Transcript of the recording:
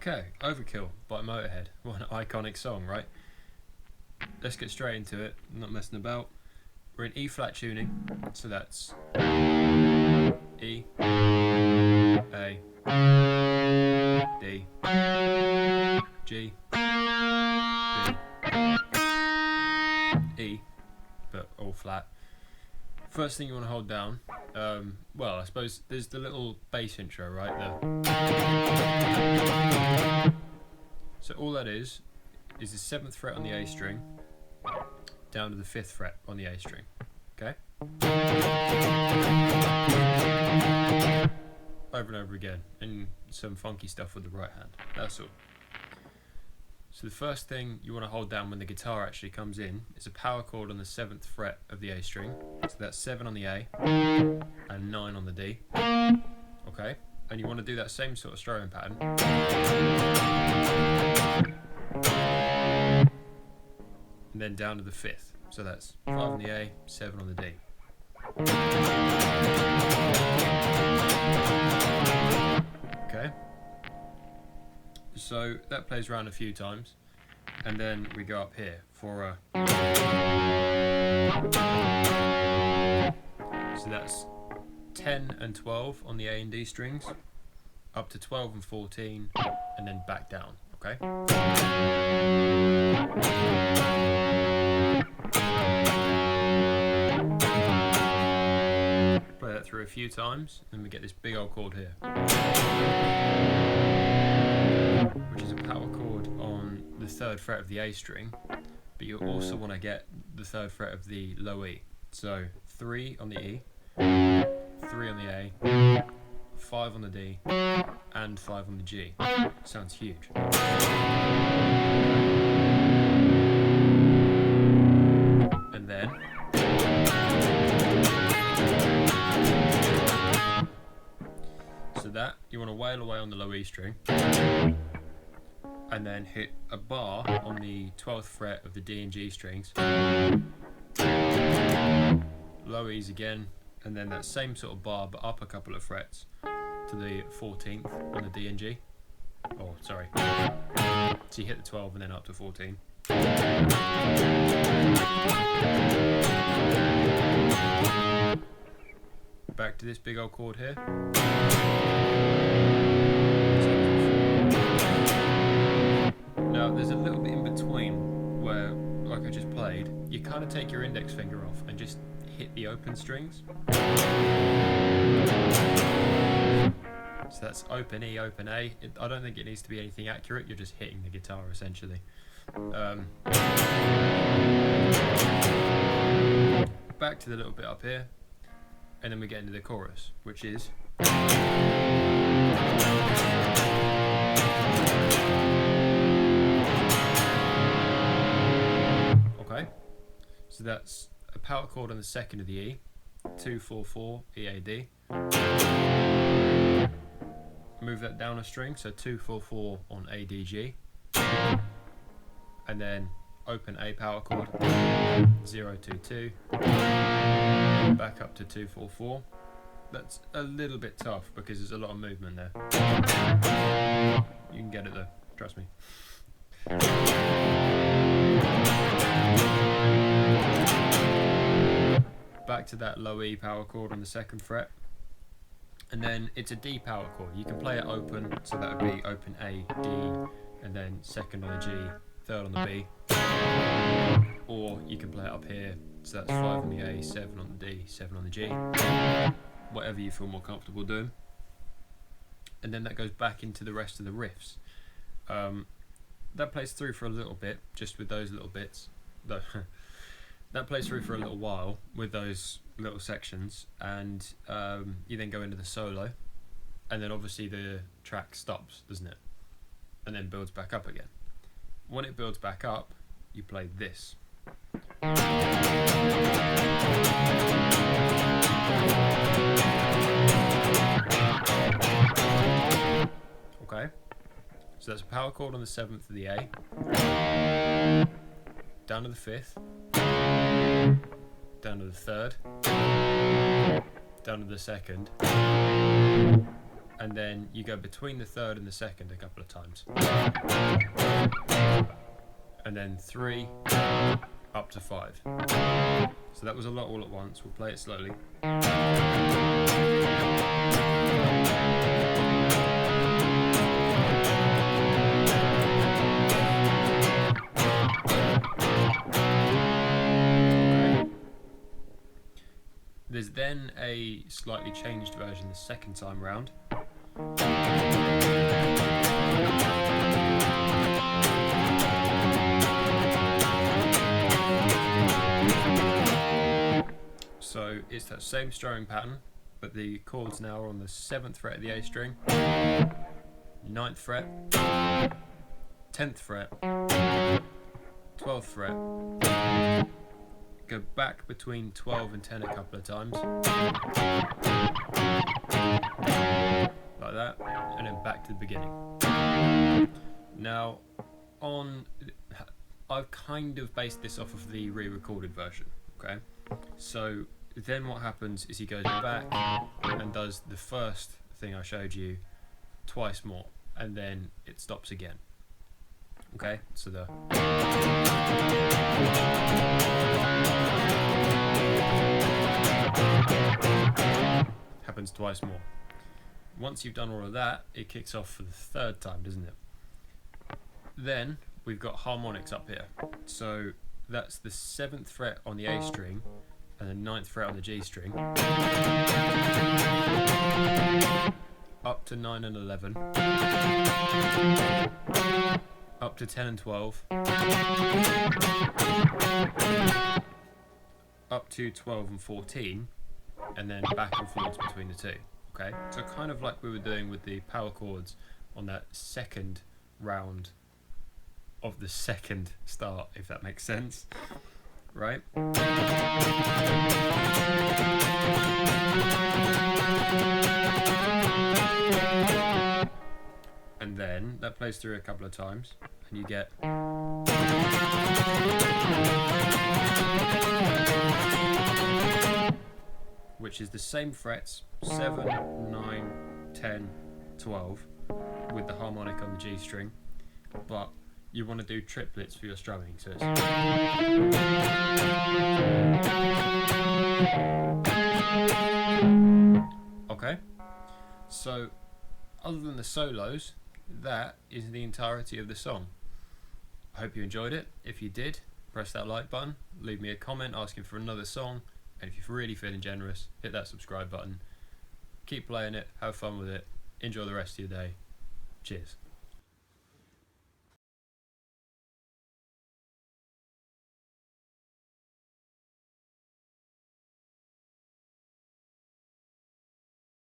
Okay, Overkill by Motorhead. What an iconic song, right? Let's get straight into it, I'm not messing about. We're in E flat tuning, so that's E, A, D, G, B, E, but all flat. First thing you want to hold down, well, I suppose there's the little bass intro, right there. So all that is the 7th fret on the A string down to the 5th fret on the A string, okay? Over and over again, and some funky stuff with the right hand, that's all. So the first thing you want to hold down when the guitar actually comes in is a power chord on the 7th fret of the A string. So that's 7 on the A and 9 on the D. Okay? And you want to do that same sort of strumming pattern. And then down to the 5th. So that's 5 on the A, 7 on the D. Okay? So that plays around a few times, and then we go up here for a. So that's 10 and 12 on the A and D strings, up to 12 and 14, and then back down, okay? Play that through a few times, and we get this big old chord here, which is a power chord on the 3rd fret of the A string, but you also want to get the 3rd fret of the low E. So 3 on the E, 3 on the A, 5 on the D, and 5 on the G. Sounds huge. And then so that you want to wail away on the low E string, and then hit a bar on the 12th fret of the D and G strings, low E's again, and then that same sort of bar but up a couple of frets to the 14th on the D and G. Oh, sorry. So you hit the 12 and then up to 14. Back to this big old chord here. Now there's a little bit in between where, like I just played, you kind of take your index finger off and just hit the open strings. So that's open E, open A. I don't think it needs to be anything accurate, you're just hitting the guitar essentially. Back to the little bit up here, and then we get into the chorus, which is okay, so that's a power chord on the 2nd of the E, 2, 4, 4, E, A, D. Move that down a string, so 2, 4, 4 on A, D, G. And then open A power chord, 0, 2, 2. Back up to 2, 4, 4. That's a little bit tough because there's a lot of movement there. You can get it though, trust me. Back to that low E power chord on the 2nd fret, and then it's a D power chord. You can play it open, so that would be open A, D, and then 2nd on the G, 3rd on the B, or you can play it up here, so that's 5 on the A, 7 on the D, 7 on the G, whatever you feel more comfortable doing. And then that goes back into the rest of the riffs. That plays through for a little bit, just with those little bits. That plays through for a little while with those little sections, and you then go into the solo, and then obviously the track stops, doesn't it? And then builds back up again. When it builds back up, you play this. Okay, so that's a power chord on the 7th of the A, down to the 5th, down to the 3rd, down to the 2nd, and then you go between the third and the second a couple of times, and then 3 up to 5. So that was a lot all at once. We'll play it slowly. There's then a slightly changed version the second time round. So it's that same strumming pattern, but the chords now are on the 7th fret of the A string, 9th fret, 10th fret, 12th fret. Go back between 12 and 10 a couple of times, like that, and then back to the beginning. Now, I've kind of based this off of the re-recorded version, okay? So then what happens is he goes back and does the first thing I showed you twice more, and then it stops again. Okay, so the happens twice more. Once you've done all of that, it kicks off for the third time, doesn't it? Then we've got harmonics up here. So that's the 7th fret on the A string and the 9th fret on the G string, up to 9 and 11, up to 10 and 12, up to 12 and 14, and then back and forwards between the two. Okay, so kind of like we were doing with the power chords on that second round of the second start, if that makes sense, right? And then that plays through a couple of times, and you get which is the same frets, 7, 9, 10, 12, with the harmonic on the G string, but you want to do triplets for your strumming, so it's okay. So other than the solos, that is the entirety of the song. I hope you enjoyed it. If you did, press that like button, leave me a comment asking for another song, and if you're really feeling generous, hit that subscribe button. Keep playing it, have fun with it, enjoy the rest of your day. Cheers.